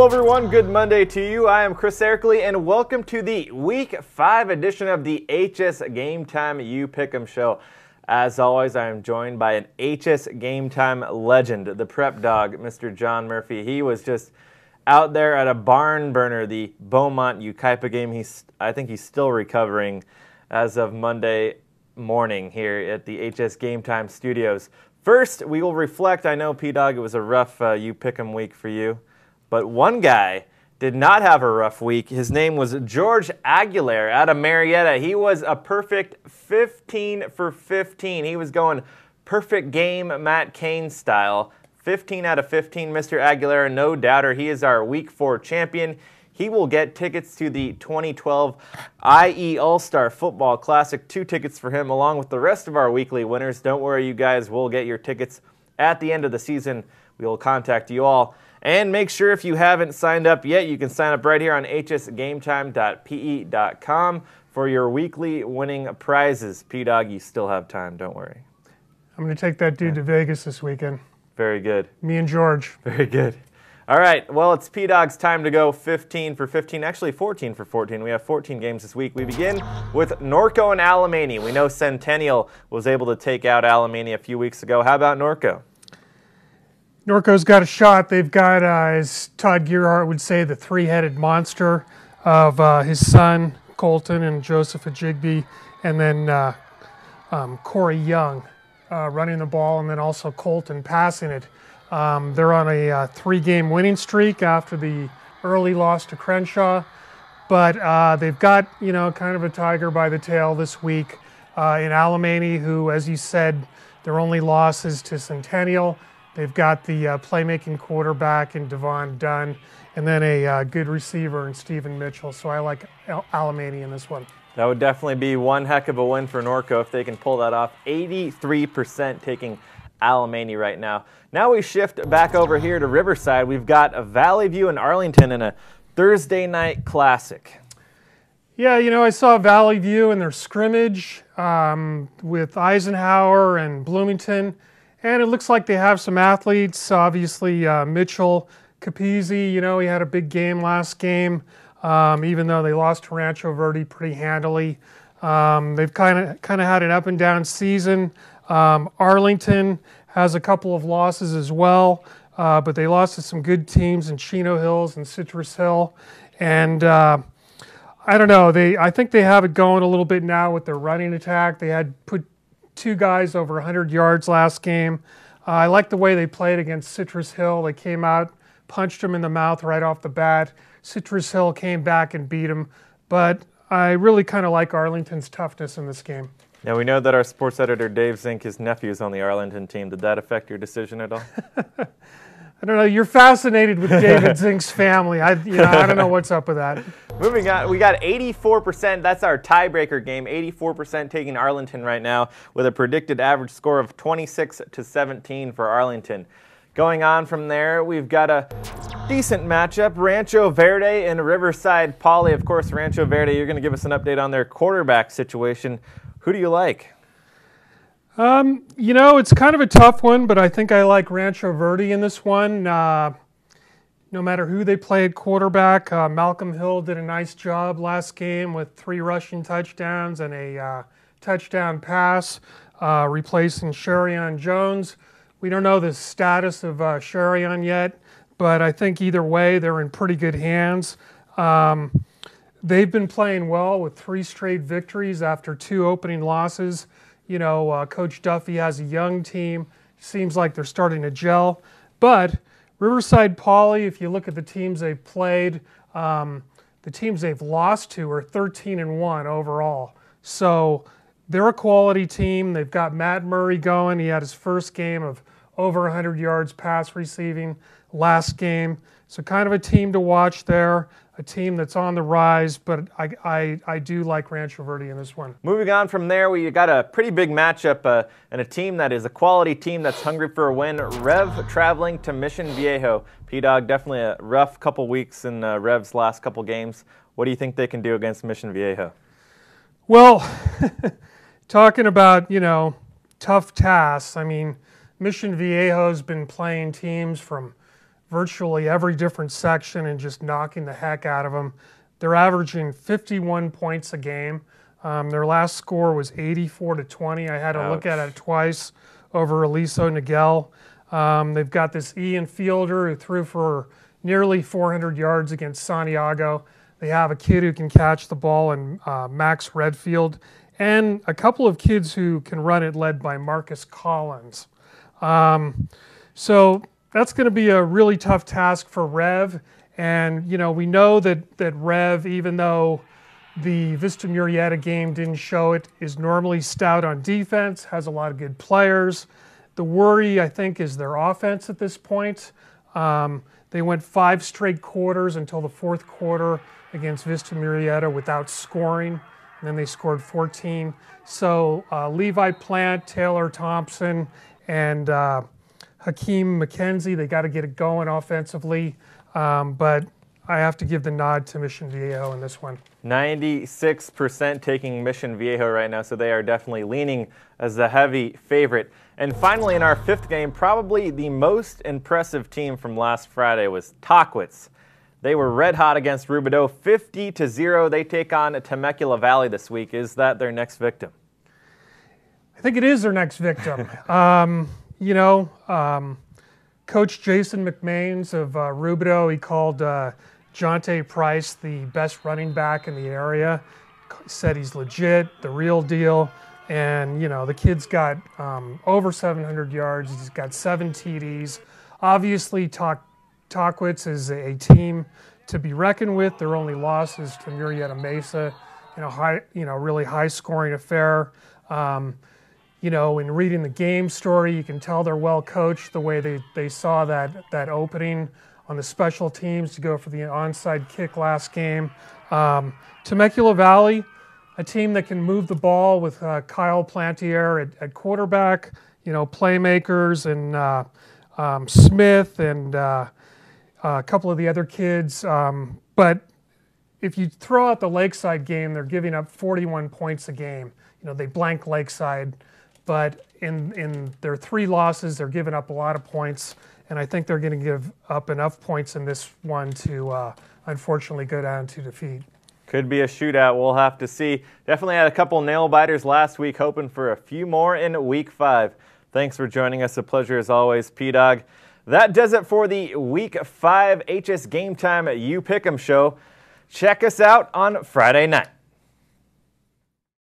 Hello everyone, good Monday to you. I am Chris Ercoli and welcome to the Week 5 edition of the HS Game Time You Pick'em show. As always, I am joined by an HS Game Time legend, the prep dog, Mr. John Murphy. He was just out there at a barn burner, the Beaumont-Yucaipa game. I think he's still recovering as of Monday morning here at the HS Game Time studios. First, we will reflect. I know, P-Dog, it was a rough You Pick'em week for you. But one guy did not have a rough week. His name was George Aguilar out of Marietta. He was a perfect 15 for 15. He was going perfect game Matt Cain style. 15 out of 15, Mr. Aguilar, no doubter. He is our Week 4 champion. He will get tickets to the 2012 IE All-Star Football Classic. 2 tickets for him along with the rest of our weekly winners. Don't worry, you guys will get your tickets at the end of the season. We will contact you all. And make sure if you haven't signed up yet, you can sign up right here on hsgametime.pe.com for your weekly winning prizes. P-Dog, you still have time, don't worry. I'm going to take that dude to Vegas this weekend. Very good. Me and George. Very good. All right, well, it's P-Dog's time to go 15 for 15, actually 14 for 14. We have 14 games this week. We begin with Norco and Alemany. We know Centennial was able to take out Alemany a few weeks ago. How about Norco? Norco's got a shot. They've got, as Todd Gearhart would say, the three-headed monster of his son, Colton, and Joseph Ajigbe, and then Corey Young running the ball, and then also Colton passing it. They're on a 3-game winning streak after the early loss to Crenshaw, but they've got, kind of a tiger by the tail this week in Alemany, who, as you said, their only loss is to Centennial. They've got the playmaking quarterback in Devon Dunn, and then a good receiver in Stephen Mitchell. So I like Alemany in this one. That would definitely be one heck of a win for Norco if they can pull that off. 83% taking Alemany right now. Now we shift back over here to Riverside. We've got a Valley View and Arlington in a Thursday night classic. Yeah, I saw Valley View in their scrimmage with Eisenhower and Bloomington. And it looks like they have some athletes. Obviously, Mitchell Capizzi, he had a big game last game, even though they lost to Rancho Verde pretty handily. They've kind of had an up and down season. Arlington has a couple of losses as well, but they lost to some good teams in Chino Hills and Citrus Hill. And I don't know. I think they have it going a little bit now with their running attack. They had put 2 guys over 100 yards last game. I like the way they played against Citrus Hill. They came out, punched them in the mouth right off the bat. Citrus Hill came back and beat them. But I really kind of like Arlington's toughness in this game. Now, we know that our sports editor, Dave Zink, his nephew is on the Arlington team. Did that affect your decision at all? I don't know. You're fascinated with David Zink's family. I don't know what's up with that. Moving on, we got 84%. That's our tiebreaker game. 84% taking Arlington right now with a predicted average score of 26-17 for Arlington. Going on from there, we've got a decent matchup. Rancho Verde and Riverside Poly. Of course, Rancho Verde, you're going to give us an update on their quarterback situation. Who do you like? It's kind of a tough one, but I think I like Rancho Verde in this one. No matter who they play at quarterback, Malcolm Hill did a nice job last game with 3 rushing touchdowns and a touchdown pass, replacing Sherion Jones. We don't know the status of Sherion yet, but I think either way they're in pretty good hands. They've been playing well with 3 straight victories after 2 opening losses. Coach Duffy has a young team. Seems like they're starting to gel. But Riverside Poly, if you look at the teams they've played, the teams they've lost to are 13-1 overall. So they're a quality team. They've got Matt Murray going. He had his first game of over 100 yards pass receiving last game. So kind of a team to watch there. A team that's on the rise, but I do like Rancho Verde in this one. Moving on from there, we got a pretty big matchup and a team that is a quality team that's hungry for a win. Rev traveling to Mission Viejo. P-Dog, definitely a rough couple weeks in Rev's last couple games. What do you think they can do against Mission Viejo? Well, talking about, tough tasks, I mean, Mission Viejo's been playing teams from virtually every different section and just knocking the heck out of them. They're averaging 51 points a game. Their last score was 84-20. I had to look at it twice over Aliso Niguel. They've got this Ian Fielder who threw for nearly 400 yards against Santiago. They have a kid who can catch the ball, and Max Redfield, and a couple of kids who can run it, led by Marcus Collins. So that's going to be a really tough task for Rev. And, you know, we know that Rev, even though the Vista Murrieta game didn't show it, is normally stout on defense, has a lot of good players. The worry, I think, is their offense at this point. They went 5 straight quarters until the fourth quarter against Vista Murrieta without scoring, and then they scored 14. So Levi Plant, Taylor Thompson, and Hakeem McKenzie, they got to get it going offensively. But I have to give the nod to Mission Viejo in this one. 96% taking Mission Viejo right now, so they are definitely leaning as the heavy favorite. And finally, in our 5th game, probably the most impressive team from last Friday was Tahquitz. They were red hot against Rubidoux, 50-0. They take on Temecula Valley this week. Is that their next victim? I think it is their next victim. You know, Coach Jason McMains of Rubidoux, he called Jonte Price the best running back in the area. Said he's legit, the real deal. And, you know, the kid's got over 700 yards. He's got 7 TDs. Obviously, Tahquitz is a team to be reckoned with. Their only loss is to Murrieta Mesa, really high-scoring affair. You know, in reading the game story, you can tell they're well coached the way they saw that opening on the special teams to go for the onside kick last game. Temecula Valley, a team that can move the ball with Kyle Plantier at quarterback, you know, playmakers and Smith and a couple of the other kids. But if you throw out the Lakeside game, they're giving up 41 points a game. You know, they blank Lakeside. But in their 3 losses, they're giving up a lot of points, and I think they're going to give up enough points in this one to unfortunately go down to defeat. Could be a shootout. We'll have to see. Definitely had a couple nail-biters last week, hoping for a few more in Week 5. Thanks for joining us. A pleasure as always, P-Dog. That does it for the Week 5 HS Game Time You PickEm show. Check us out on Friday night.